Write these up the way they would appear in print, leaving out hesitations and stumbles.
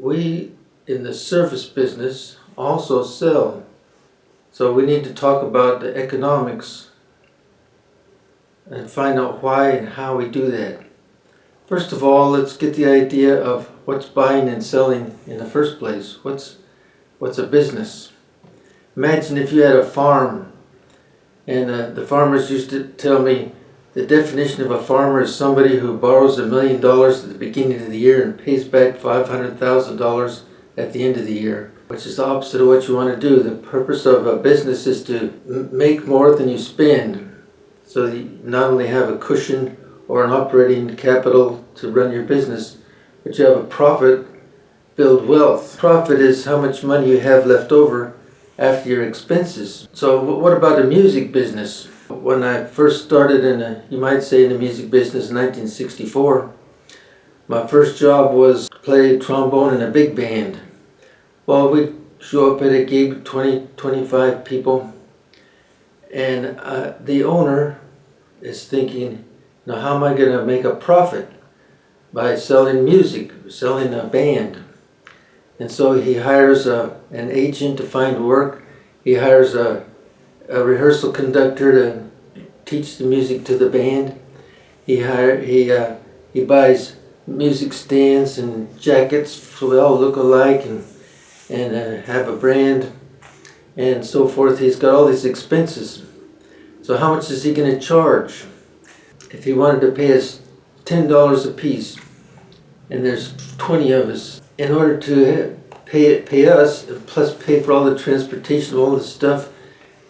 we in the service business also sell. So we need to talk about the economics and find out why and how we do that. First of all, let's get the idea of what's buying and selling in the first place. What's a business? Imagine if you had a farm, and the farmers used to tell me the definition of a farmer is somebody who borrows $1 million at the beginning of the year and pays back $500,000 at the end of the year, which is the opposite of what you want to do. The purpose of a business is to make more than you spend, so that you not only have a cushion or an operating capital to run your business, but you have a profit, build wealth. Profit is how much money you have left over after your expenses. So what about a music business? When I first started you might say in the music business in 1964, my first job was to play trombone in a big band. Well, we'd show up at a gig, 20, 25 people, and the owner is thinking, now how am I going to make a profit by selling music, selling a band? And so he hires an agent to find work. He hires a rehearsal conductor to teach the music to the band. He buys music stands and jackets so they all look alike and have a brand and so forth. He's got all these expenses. So how much is he going to charge? If he wanted to pay us $10 a piece, and there's 20 of us, in order to pay us, plus pay for all the transportation, all the stuff,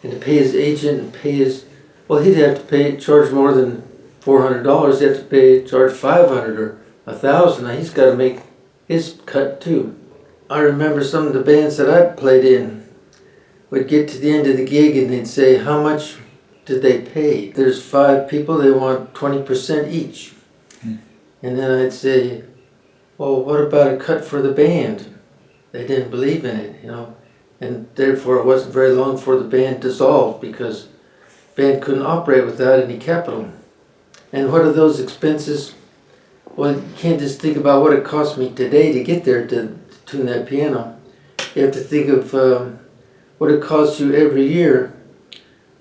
and to pay his agent and pay his, well, he'd have to charge more than $400. He'd have to charge $500 or $1,000. Now he's got to make his cut too. I remember some of the bands that I played in would get to the end of the gig and they'd say, how much did they pay? There's 5 people, they want 20% each. And then I'd say, well, what about a cut for the band? They didn't believe in it, and therefore it wasn't very long before the band dissolved because the band couldn't operate without any capital. And what are those expenses? Well, you can't just think about what it cost me today to get there to tune that piano. You have to think of what it costs you every year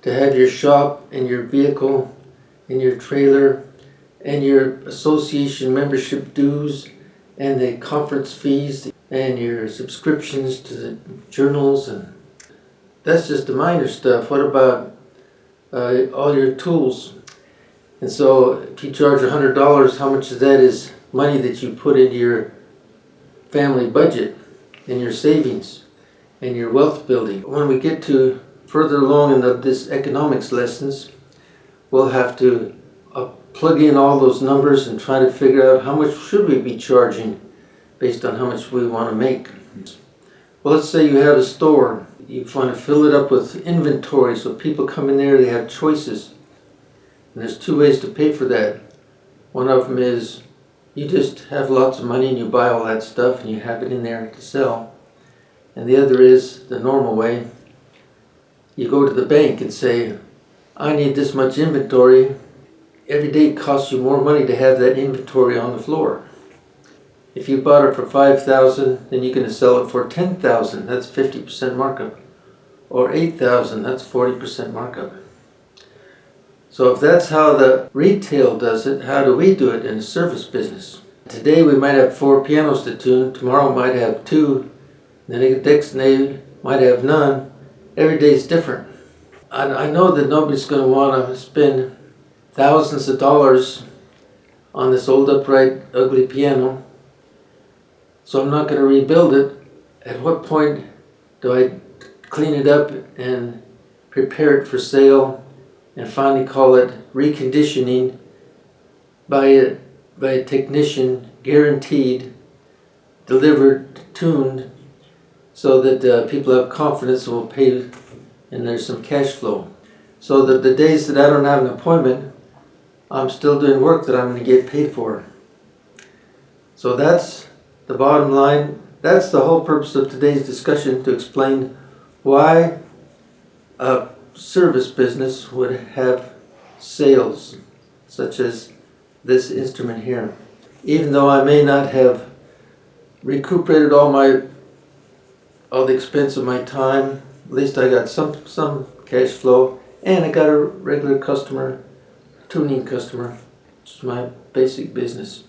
to have your shop and your vehicle and your trailer and your association membership dues and the conference fees and your subscriptions to the journals, and that's just the minor stuff. What about all your tools? And so if you charge $100, how much of that is money that you put into your family budget and your savings and your wealth building? When we get to further along in this economics lessons, we'll have to plug in all those numbers and try to figure out how much should we be charging based on how much we want to make. Well, let's say you have a store. You want to fill it up with inventory so people come in there, they have choices. And there's 2 ways to pay for that. One of them is you just have lots of money and you buy all that stuff and you have it in there to sell. And the other is the normal way. You go to the bank and say, I need this much inventory. Every day it costs you more money to have that inventory on the floor. If you bought it for $5,000, then you're going to sell it for $10,000. That's 50% markup. Or $8,000. That's 40% markup. So if that's how the retail does it, how do we do it in the service business? Today we might have 4 pianos to tune. Tomorrow might have 2. Then the next day might have none. Every day is different. I know that nobody's going to want to spend thousands of dollars on this old upright ugly piano. So I'm not going to rebuild it. At what point do I clean it up and prepare it for sale and finally call it reconditioning by a technician, guaranteed, delivered, tuned, so that people have confidence and will pay and there's some cash flow. So that the days that I don't have an appointment, I'm still doing work that I'm going to get paid for. So that's the bottom line. That's the whole purpose of today's discussion, to explain why a service business would have sales, such as this instrument here. Even though I may not have recuperated all the expense of my time. At least I got some cash flow, and I got a regular customer, tuning customer. It's my basic business.